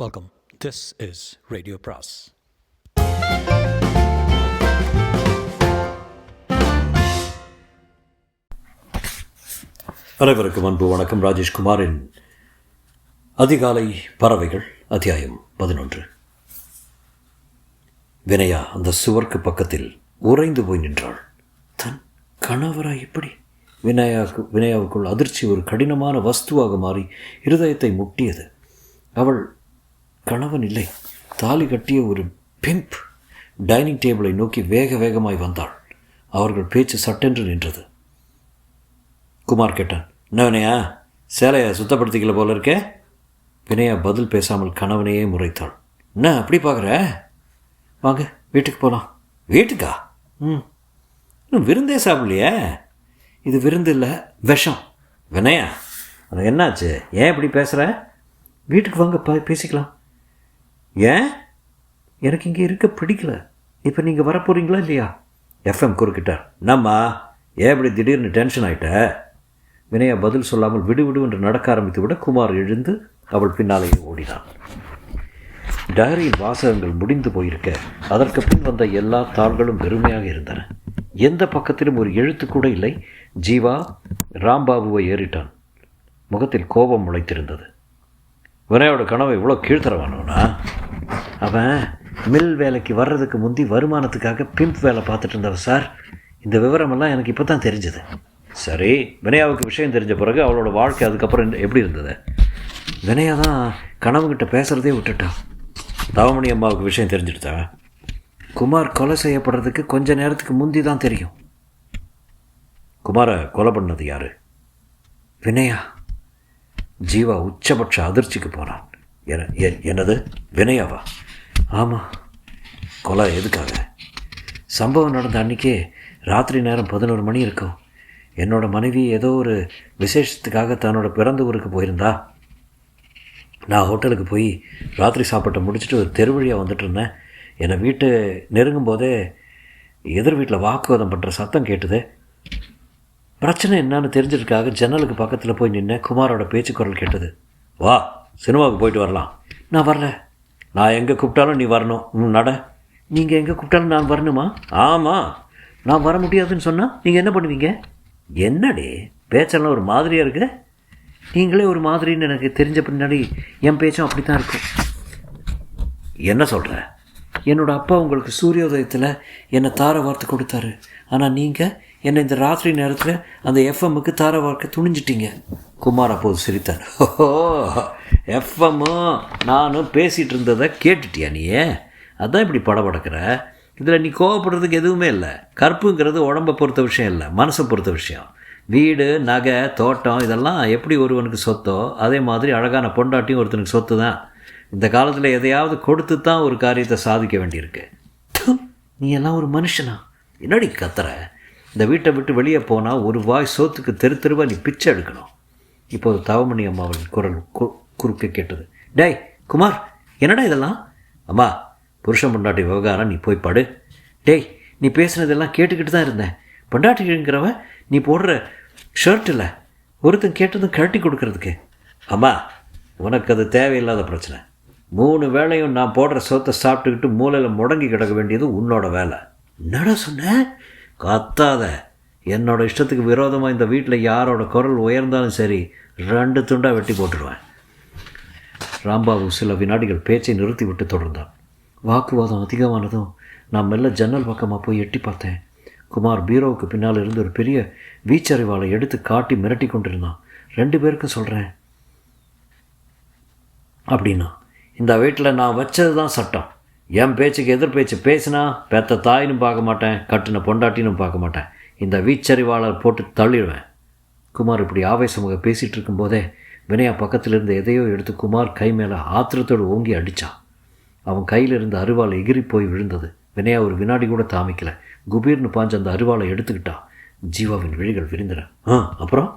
Welcome. This is Radio Pras. அனைவருக்கும் அன்பு வணக்கம். ராஜேஷ்குமாரின் அதிகாலை பறவைகள் அத்தியாயம் 11. வினயா அந்த சுவர்க்கு பக்கத்தில் உறைந்து போய் நின்றாள். தன் கணவரா இப்படி? வினயாவுக்குள் அதிர்ச்சி ஒரு கடினமான வஸ்துவாக மாறி இருதயத்தை முட்டியது. அவள் கணவன் இல்லை, தாலி கட்டிய ஒரு பிம்ப் டைனிங் டேபிளை நோக்கி வேக வேகமாய் வந்தாள். அவர்கள் பேச்சு சட்டென்று நின்றது. குமார் கேட்டான், என்ன வினயா, சேலையை சுத்தப்படுத்திக்கல போல இருக்கே? வினயா பதில் பேசாமல் கணவனையே முறைத்தாள். என்ன அப்படி பார்க்குற? வாங்க வீட்டுக்கு போகலாம். வீட்டுக்கா? இன்னும் விருந்தே சாப்பிடலையே. இது விருந்து இல்லை, விஷம். வினயா, உனக்கு என்னாச்சு? ஏன் இப்படி பேசுகிற? வீட்டுக்கு வாங்க பேசிக்கலாம். ஏன்? எனக்கு இங்கே இருக்க பிடிக்கல. இப்போ நீங்கள் வரப்போகிறீங்களா இல்லையா? எஃப்எம் குறுக்கிட்டார். என்னம்மா, ஏன் இப்படி திடீர்னு டென்ஷன் ஆகிட்ட? வினயா பதில் சொல்லாமல் விடு என்று நடக்க ஆரம்பித்து விட குமார் எழுந்து அவள் பின்னாலேயே ஓடினான். டைரியின் வாசகங்கள் முடிந்து போயிருக்க அதற்கு பின் வந்த எல்லா தாள்களும் வெறுமையாக இருந்தன. எந்த பக்கத்திலும் ஒரு எழுத்து கூட இல்லை. ஜீவா ராம்பாபுவை ஏறிட்டான். முகத்தில் கோபம் முளைத்திருந்தது. வினயோட கனவை இவ்வளோ கீழ்த்தரவானவனா? அவன் மில் வேலைக்கு வர்றதுக்கு முந்தி வருமானத்துக்காக பிம்ப் வேலை பார்த்துட்டு இருந்தவன் சார். இந்த விவரமெல்லாம் எனக்கு இப்போ தான் தெரிஞ்சது. சரி, வினயாவுக்கு விஷயம் தெரிஞ்ச பிறகு அவளோட வாழ்க்கை அதுக்கப்புறம் எப்படி இருந்தது? வினயா தான் கனவுகிட்ட பேசுகிறதே விட்டுட்டான். தவமணி அம்மாவுக்கு விஷயம் தெரிஞ்சுடுதா? குமார் கொலை செய்யப்படுறதுக்கு கொஞ்ச நேரத்துக்கு முந்தி தான் தெரியும். குமாரை கொலை பண்ணது யாரு? வினயா. ஜீவா உச்சபட்ச அதிர்ச்சிக்கு போனான். என்னது, வினயாவா? ஆமாம். கொலை எதுக்காக? சம்பவம் நடந்த அன்றைக்கே ராத்திரி நேரம் 11 மணி இருக்கும். என்னோட மனைவி ஏதோ ஒரு விசேஷத்துக்காக தன்னோட பிறந்த ஊருக்கு போயிருந்தா. நான் ஹோட்டலுக்கு போய் ராத்திரி சாப்பாட்டை முடிச்சுட்டு ஒரு தெரு வழியாக வந்துட்டு இருந்தேன். என்னை வீட்டு நெருங்கும் போதே எதிர் வீட்டில் வாக்குவாதம் பண்ணுற சத்தம் கேட்டுது. பிரச்சனை என்னன்னு தெரிஞ்சதுக்காக ஜன்னலுக்கு பக்கத்தில் போய் நின்று குமாரோட பேச்சு குரல் கேட்டது. வா, சினிமாவுக்கு போயிட்டு வரலாம். நான் வரல. நான் எங்கே கூப்பிட்டாலும் நீ வரணும். நட. நீங்கள் எங்கே கூப்பிட்டாலும் நான் வரணுமா? ஆமாம். நான் வர முடியாதுன்னு சொன்னால் நீங்கள் என்ன பண்ணுவீங்க? என்னடி பேச்செல்லாம் ஒரு மாதிரியாக இருக்கு. நீங்களே ஒரு மாதிரின்னு எனக்கு தெரிஞ்ச பின்னாடி என் பேச்சும் அப்படி தான் இருக்கும். என்ன சொல்கிற? என்னோடய அப்பா உங்களுக்கு சூரியோதயத்தில் என்னை தார வார்த்தை கொடுத்தாரு. ஆனால் நீங்கள் என்னை இந்த ராத்திரி நேரத்தில் அந்த எஃப்எம்முக்கு தார வார்த்தை துணிஞ்சிட்டீங்க. குமார் அப்போது சிரித்தார். ஓஹோ, எஃப்எம்மும் நானும் பேசிகிட்டு இருந்ததை கேட்டுட்டியா நீயே? அதான் இப்படி படபடக்கிற. இதில் நீ கோவப்படுறதுக்கு எதுவுமே இல்லை. கற்புங்கிறது உடம்பை பொறுத்த விஷயம் இல்லை, மனசை பொறுத்த விஷயம். வீடு, நகை, தோட்டம் இதெல்லாம் எப்படி ஒருவனுக்கு சொத்தோ அதே மாதிரி அழகான பொண்டாட்டியும் ஒருத்தனுக்கு சொத்து தான். இந்த காலத்தில் எதையாவது கொடுத்து தான் ஒரு காரியத்தை சாதிக்க வேண்டியிருக்கு. நீ எல்லாம் ஒரு மனுஷனா? என்னடி கத்துற? இந்த வீட்டை விட்டு வெளியே போனால் ஒரு வாய் சோத்துக்கு தெரு தெருவாக நீ பிச்சை எடுக்கணும். இப்போது தவமணி அம்மாவின் குரல் குறுக்க கேட்டது. டேய் குமார், என்னடா இதெல்லாம்? அம்மா, புருஷன் பொண்டாட்டி விவகாரம், நீ போய் படு. டேய், நீ பேசுனதெல்லாம் கேட்டுக்கிட்டு தான் இருந்தேன். பொண்டாட்டிங்கிறவ நீ போடுற ஷர்ட் இல்லை, ஒருத்தன் கேட்டதும் கழட்டி கொடுக்கறதுக்கு. அம்மா, உனக்கு அது தேவையில்லாத பிரச்சனை. 3 வேளையும் நான் போடுற சோத்தை சாப்பிட்டுக்கிட்டு மூலையில் முடங்கி கிடக்க வேண்டியது உன்னோட வேலை. என்னடா சொன்ன? கத்தாத. என்னோட இஷ்டத்துக்கு விரோதமாக இந்த வீட்டில் யாரோட குரல் உயர்ந்தாலும் சரி, 2 துண்டாக வெட்டி போட்டுருவேன். ராம்பாபு சில வினாடிகள் பேச்சை நிறுத்தி விட்டு தொடர்ந்தான். வாக்குவாதம் அதிகமானதும் நான் மெல்ல ஜன்னல் பக்கமாக போய் எட்டி பார்த்தேன். குமார் பீரோவுக்கு பின்னால் இருந்து ஒரு பெரிய வீச்சறிவாளை எடுத்து காட்டி மிரட்டி கொண்டிருந்தான். 2 பேருக்கும் சொல்கிறேன் அப்படின்னா, இந்த வீட்டில் நான் வச்சது தான் சட்டம். என் பேச்சுக்கு எதிர் பேச்சு பேசினா பெத்த தாயினும் பார்க்க மாட்டேன், கட்டின பொண்டாட்டினும் பார்க்க மாட்டேன். இந்த வீச்சறிவாளர் போட்டு தள்ளிடுவேன். குமார் இப்படி ஆவேசமாக பேசிகிட்டு இருக்கும்போதே வினயா பக்கத்தில் இருந்து எதையோ எடுத்து குமார் கை மேலே ஆத்திரத்தோடு ஓங்கி அடித்தான். அவன் கையில் இருந்த அருவாளை எகிரி போய் விழுந்தது. வினயா ஒரு வினாடி கூட தாமிக்கல. குபீர்னு பாஞ்சு அந்த அருவாளை எடுத்துக்கிட்டான். ஜீவாவின் விழிகள் விரிந்தன. அப்புறம்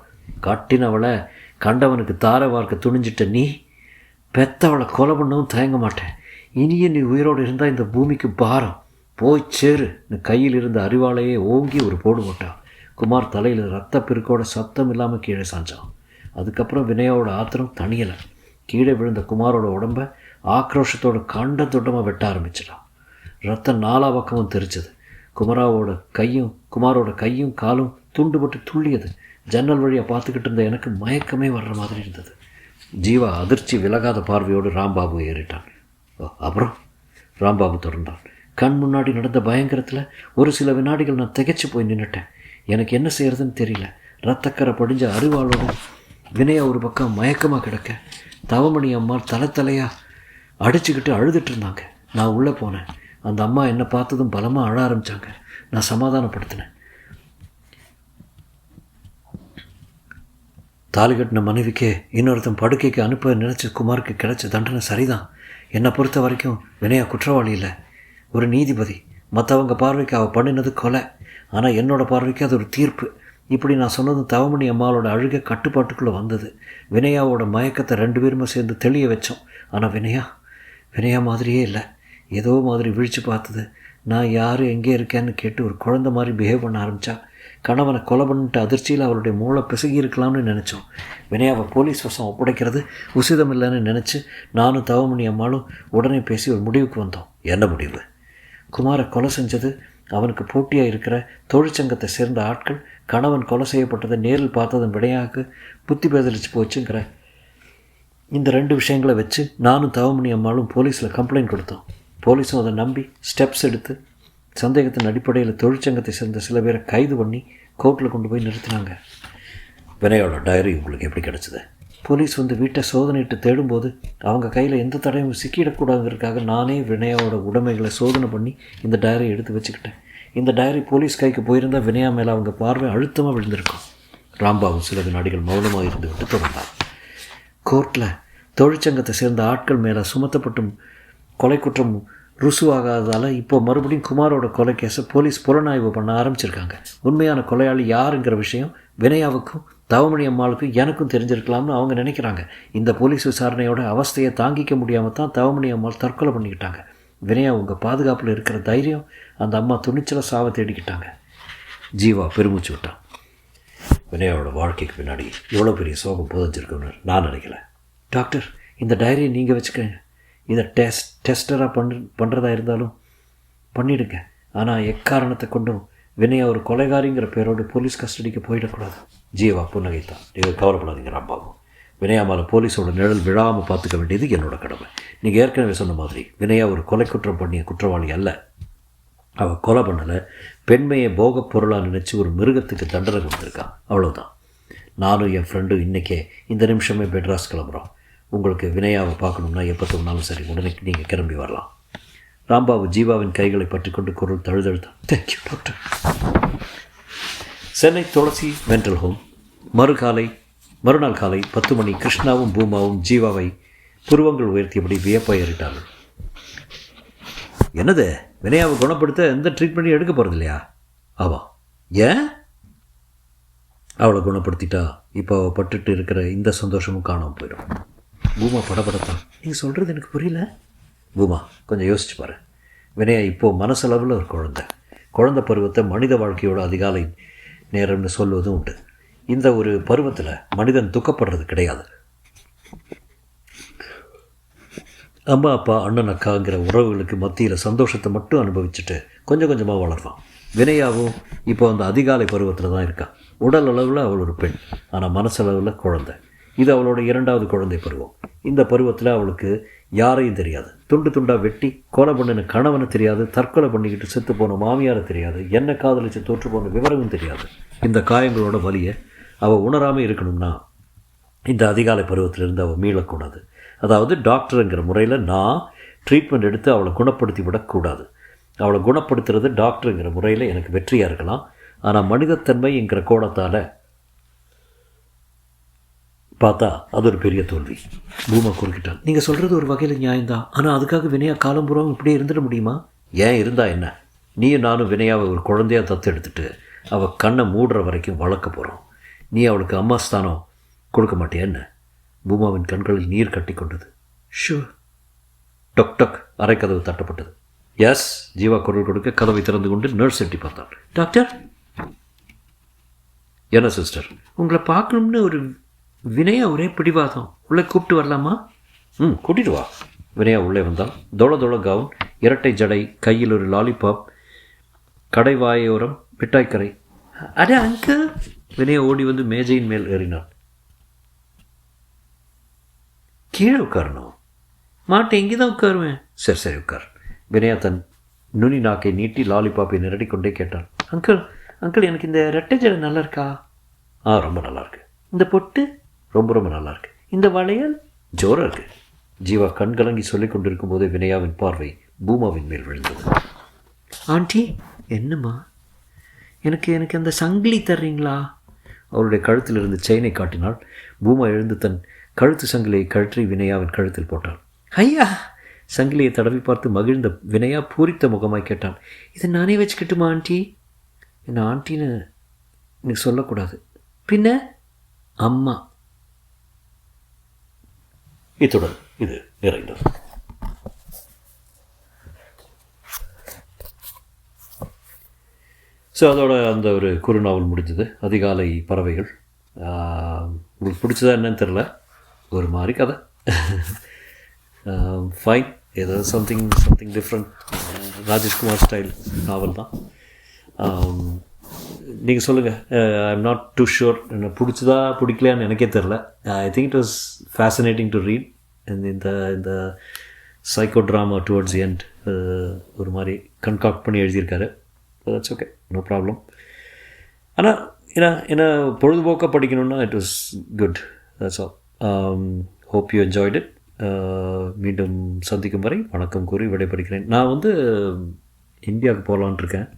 கட்டினவளை கண்டவனுக்கு தார வார்க்க துணிஞ்சிட்ட நீ பெத்தவளை கொலை பண்ணவும் தயங்க மாட்டேன். இனியும் நீ உயிரோடு இருந்தால் இந்த பூமிக்கு பாரம். போய் சேரு. கையில் இருந்த அரிவாளையே ஓங்கி ஒரு போடு போட்டான். குமார் தலையில் ரத்த பெருக்கோட சத்தம் இல்லாமல் கீழே சாஞ்சான். அதுக்கப்புறம் வினயாவோட ஆத்திரம் தணியலை. கீழே விழுந்த குமாரோட உடம்பை ஆக்ரோஷத்தோட கண்ட தொட்டமாக வெட்ட ஆரம்பிச்சிட்டான். ரத்தம் நாலா பக்கமும் தெரிச்சது. குமாரோட கையும் காலும் துண்டுபட்டு துள்ளியது. ஜன்னல் வழியாக பார்த்துக்கிட்டு இருந்த எனக்கு மயக்கமே வர்ற மாதிரி இருந்தது. ஜீவா அதிர்ச்சி விலகாத பார்வையோடு ராம்பாபு ஏறிட்டான். அப்புறம் ராம்பாபு தொடர்ந்தான். கண் முன்னாடி நடந்த பயங்கரத்தில் ஒரு சில வினாடிகள் நான் திகைச்சு போய் நின்றுட்டேன். எனக்கு என்ன செய்யறதுன்னு தெரியல. ரத்தக்கரை படிஞ்ச அருவாளோட வினயா ஒரு பக்கம் மயக்கமாக கிடக்க, தவமணி அம்மா தலையாக அடிச்சுக்கிட்டு அழுதுட்டு இருந்தாங்க. நான் உள்ளே போனேன். அந்த அம்மா என்னை பார்த்ததும் பலமாக அழ ஆரம்பித்தாங்க. நான் சமாதானப்படுத்தினேன். தாலி கட்டின மனைவிக்கே இன்னொருத்தன் படுக்கைக்கு அனுப்ப நினச்ச குமாருக்கு கிடைச்ச தண்டனை சரிதான். என்னை பொறுத்த வரைக்கும் வினயா குற்றவாளி இல்லை, ஒரு நீதிபதி. மற்றவங்க பார்வைக்கு அவள் பண்ணினது கொலை, ஆனால் என்னோடய பார்வைக்கு அது ஒரு தீர்ப்பு. இப்படி நான் சொன்னதும் தவமணி அம்மாவோட அழுகை கட்டுப்பாட்டுக்குள்ளே வந்தது. வினயாவோட மயக்கத்தை 2 பேருமே சேர்ந்து தெளிய வச்சோம். ஆனால் வினயா மாதிரியே இல்லை. ஏதோ மாதிரி விழித்து பார்த்தது. நான் யார் எங்கே இருக்கேன்னு கேட்டு ஒரு குழந்தை மாதிரி பிஹேவ் பண்ண ஆரம்பித்தா. கணவனை கொலை பண்ணிட்டு அதிர்ச்சியில் அவருடைய மூளை பிசகி இருக்கலாம்னு நினச்சோம். வினயாவை போலீஸ் வசம் ஒப்படைக்கிறது உசிதம் இல்லைன்னு நினச்சி நானும் தவமணி அம்மாளும் உடனே பேசி ஒரு முடிவுக்கு வந்தோம். என்ன முடிவு? குமாரை கொலை செஞ்சது அவனுக்கு போட்டியாக இருக்கிற தொழிற்சங்கத்தை சேர்ந்த ஆட்கள் கணவன் கொலை செய்யப்பட்டதை நேரில் பார்த்ததன் விடையாக புத்தி பேதலிச்சு போச்சுங்கிற இந்த 2 விஷயங்களை வச்சு நானும் தவமணி அம்மாளும் போலீஸில் கம்ப்ளைண்ட் கொடுத்தோம். போலீஸும் அதை நம்பி ஸ்டெப்ஸ் எடுத்து சந்தேகத்தின் அடிப்படையில் தொழிற்சங்கத்தை சேர்ந்த சில பேரை கைது பண்ணி கோர்ட்டில் கொண்டு போய் நிறுத்தினாங்க. வினயோட டைரி உங்களுக்கு எப்படி கிடச்சிது? போலீஸ் வந்து வீட்டை சோதனையிட்டு தேடும்போது அவங்க கையில் எந்த தடையும் சிக்கிடக்கூடாதுங்கிறதுக்காக நானே வினயாவோட உடைமைகளை சோதனை பண்ணி இந்த டைரியை எடுத்து வச்சுக்கிட்டேன். இந்த டைரி போலீஸ் கைக்கு போயிருந்தால் வினயா மேலே அவங்க பார்வை அழுத்தமாக விழுந்திருக்கும். ராம்பாபு சில வினாடிகள் மௌனமாக இருந்து விட்டு தொடர்ந்தார். கோர்ட்டில் தொழிற்சங்கத்தை சேர்ந்த ஆட்கள் மேலே சுமத்தப்பட்டும் கொலை குற்றம் ருசுவாகாததால் இப்போ மறுபடியும் குமாரோட கொலை கேஸை போலீஸ் புலனாய்வு பண்ண ஆரம்பிச்சிருக்காங்க. உண்மையான கொலையாளி யாருங்கிற விஷயம் வினயாவுக்கும் தவமணி அம்மாளுக்கும் எனக்கும் தெரிஞ்சிருக்கலாம்னு அவங்க நினைக்கிறாங்க. இந்த போலீஸ் விசாரணையோட அவஸ்தையை தாங்கிக்க முடியாமல் தான் தவமணி அம்மாள் தற்கொலை பண்ணிக்கிட்டாங்க. வினயா உங்கள் பாதுகாப்பில் இருக்கிற தைரியம் அந்த அம்மா துணிச்சலாக சாவை தேடிக்கிட்டாங்க. ஜீவா பெருமூச்சு விட்டான். வினயாவோட வாழ்க்கைக்கு பின்னாடி எவ்வளோ பெரிய சோகம் புதஞ்சிருக்குன்னு நான் நினைக்கல. டாக்டர், இந்த டைரியை நீங்கள் வச்சுக்கங்க. இதை டெஸ்டராக பண்ணுறதா இருந்தாலும் பண்ணிவிடுங்க. ஆனால் எக்காரணத்தை கொண்டும் வினயா ஒரு கொலைகாரிங்கிற பேரோடு போலீஸ் கஸ்டடிக்கு போயிடக்கூடாது. ஜீவா புன்னகைத்தான். நீங்கள் கவலைப்படாதீங்க ராம்பாபு. வினயா மேலே போலீஸோட நிழல் விழாமல் பார்த்துக்க வேண்டியது என்னோட கடமை. நீங்கள் ஏற்கனவே சொன்ன மாதிரி வினயா ஒரு கொலை குற்றம் பண்ணிய குற்றவாளி அல்ல. அவள் கொலை பண்ணலை, பெண்மையை போகப் பொருளாக நினச்சி ஒரு மிருகத்துக்கு தண்டனை கொடுத்துருக்கான், அவ்வளோதான். நானும் என் ஃப்ரெண்டும் இன்றைக்கே இந்த நிமிஷமே மெட்ராஸ் கிளம்புறோம். உங்களுக்கு வினயாவை பார்க்கணுன்னா எப்போ தோணாலும் சரி, உடனே நீங்கள் கிளம்பி வரலாம். ராம்பாபு ஜீவாவின் கைகளை பற்றி கொண்டு குரல் தழுதழுத்தான். Thank you doctor. Chennai Tulasi mental home. மறுநாள் காலை 10 மணி கிருஷ்ணாவும் பூமாவும் ஜீவாவை புருவங்கள் உயர்த்தியபடி வியப்பாய் ஏறிட்டார்கள். என்னது, வினயாவை குணப்படுத்த எந்த ட்ரீட்மெண்ட்டையும் எடுக்க போகிறது இல்லையா? ஆமாம். ஏன்? அவளை குணப்படுத்திட்டா இப்போ அவள் பட்டுட்டு இருக்கிற இந்த சந்தோஷமும் காணாமல் போயிடும். பூமா படப்படத்தான். நீங்கள் சொல்கிறது எனக்கு புரியல. பூமா, கொஞ்சம் யோசிச்சு பாரு. வினயா இப்போது மனசளவில் ஒரு குழந்தை பருவத்தை மனித வாழ்க்கையோட அதிகாலை நேரம்னு சொல்வதும் உண்டு. இந்த ஒரு பருவத்தில் மனிதன் துக்கப்படுறது கிடையாது. அம்மா அப்பா அண்ணன் அக்காங்கிற உறவுகளுக்கு மத்தியில் சந்தோஷத்தை மட்டும் அனுபவிச்சுட்டு கொஞ்சம் கொஞ்சமாக வளர்வான். வினயாவும் இப்போ அந்த அதிகாலை பருவத்தில் தான் இருக்கான். உடல் அளவில் அவள் ஒரு பெண், ஆனால் மனசளவில் குழந்தை. இது அவளோட 2வது குழந்தை பருவம். இந்த பருவத்தில் அவளுக்கு யாரையும் தெரியாது. துண்டு துண்டாக வெட்டி கொலை பண்ணின கணவனை தெரியாது, தற்கொலை பண்ணிக்கிட்டு செத்து போன மாமியாரை தெரியாது, என்ன காதலிச்சு தோற்று போன விவரமும் தெரியாது. இந்த காயங்களோட வலியை அவள் உணராமல் இருக்கணும்னா இந்த அதிகாலை பருவத்திலிருந்து அவள் மீளக்கூடாது. அதாவது டாக்டருங்கிற முறையில் நான் ட்ரீட்மெண்ட் எடுத்து அவளை குணப்படுத்தி விடக்கூடாது. அவளை குணப்படுத்துறது டாக்டருங்கிற முறையில் எனக்கு வெற்றியாக இருக்கலாம். ஆனால் மனிதத்தன்மைங்கிற கோணத்தால் பார்த்தா அது ஒரு பெரிய தோல்வி. பூமா குறுக்கிட்டான். நீங்கள் சொல்கிறது ஒரு வகையில் நியாயம்தான். ஆனால் அதுக்காக வினயா காலம்புறம் இப்படியே இருந்துட முடியுமா? ஏன் இருந்தா என்ன? நீயும் நானும் வினயாவை ஒரு குழந்தையாக தத்தெடுத்துட்டு அவள் கண்ணை மூடுற வரைக்கும் வளர்க்க போகிறோம். நீ அவளுக்கு அம்மா ஸ்தானம் கொடுக்க மாட்டியா என்ன? பூமாவின் கண்களில் நீர் கட்டி கொண்டது. ஷூ. டொக் டொக். அரைக்கதவு தட்டப்பட்டது. எஸ். ஜீவா குரல் கொடுக்க கதவை திறந்து கொண்டு நர்ஸ் எட்டி பார்த்தான். டாக்டர். என்ன சிஸ்டர்? உங்களை பார்க்கணும்னு ஒரு வினயா ஒரே பிடிவாதம். உள்ளே கூப்பிட்டு வரலாமா? கூட்டிட்டு வா. வினயா உள்ளே வந்தால் தோள தோள கவுன், இரட்டை ஜடை, கையில் ஒரு லாலிபாப், கடைவாயோரம் மிட்டாய்க்கரை. அட அங்கிள்! வினயா ஓடி வந்து மேஜையின் மேல் ஏறினாள். கீழே உட்காரணும். மாட்டேன், இங்கே தான் உட்காருவேன். சரி சரி உட்கார். வினயா தன் நுனி நாக்கை நீட்டி லாலிபாப்பை நிரட்டி கொண்டே கேட்டாள். அங்கிள் அங்கிள், எனக்கு இந்த ரெட்டை ஜடை நல்லா இருக்கா? ரொம்ப நல்லா இருக்கு. இந்த பொட்டு ரொம்ப ரொம்ப நல்லா இருக்கு. இந்த வளையல் ஜோராக இருக்கு. ஜீவா கண் கலங்கி சொல்லிக் கொண்டிருக்கும் போதே வினயாவின் பார்வை பூமாவின் மேல் விழுந்தது. ஆண்டி, என்னம்மா? எனக்கு எனக்கு அந்த சங்கிலி தர்றீங்களா? அவருடைய கழுத்தில் இருந்து செயினை காட்டினாள். பூமா எழுந்து தன் கழுத்து சங்கிலியை கழற்றி வினயாவின் கழுத்தில் போட்டாள். ஐயா! சங்கிலியை தடவி பார்த்து மகிழ்ந்த வினயா பூரித்த முகமாய் கேட்டாள். இதை நானே வச்சுக்கிட்டுமா ஆண்டி? என்ன ஆண்டின்னு நீ சொல்லக்கூடாது. பின்ன அம்மா. இத்துடன் இது நிறைந்தது. ஸோ அதோட அந்த ஒரு குறுநாவல் முடிஞ்சது. அதிகாலை பறவைகள். உங்களுக்கு பிடிச்சதா என்னன்னு தெரில, ஒரு மாதிரி கதை. ஃபைன், ஏதோ something different. Rajeshkumar style novel தான். நீங்கள் சொல்லுங்கள். I am not too sure, என்ன பிடிச்சதா பிடிக்கலையான்னு எனக்கே தெரில. I think it was fascinating to read. இந்த சைக்கோ ட்ராமா டுவர்ட்ஸ் எண்ட் ஒரு மாதிரி கன்காக்ட் பண்ணி எழுதியிருக்காரு. That's okay, no problem. ஆனால் ஏன்னா பொழுதுபோக்காக படிக்கணுன்னா it was good. That's all. Hope you enjoyed it. மீண்டும் சந்திக்கும் வரை வணக்கம் கூறி விடைபெறுகிறேன். நான் வந்து இந்தியாவுக்கு போகலான் இருக்கேன்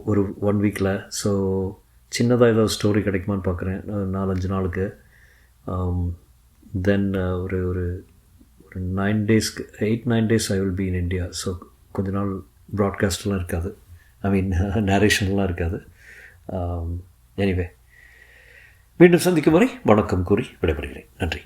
ஒரு 1 வீக்கில். ஸோ சின்னதாக ஏதாவது ஸ்டோரி கிடைக்குமான்னு பார்க்குறேன் 4-5 நாளுக்கு. தென் ஒரு 9 டேஸ்க்கு 8-9 days I will be in India. So கொஞ்ச நாள் ப்ராட்காஸ்ட்லாம் இருக்காது, ஐ மீன் நேரேஷன்லாம் இருக்காது. எனிவே, மீண்டும் சந்திக்கும் வரை வணக்கம் கூறி விடைபெறுகிறேன். நன்றி.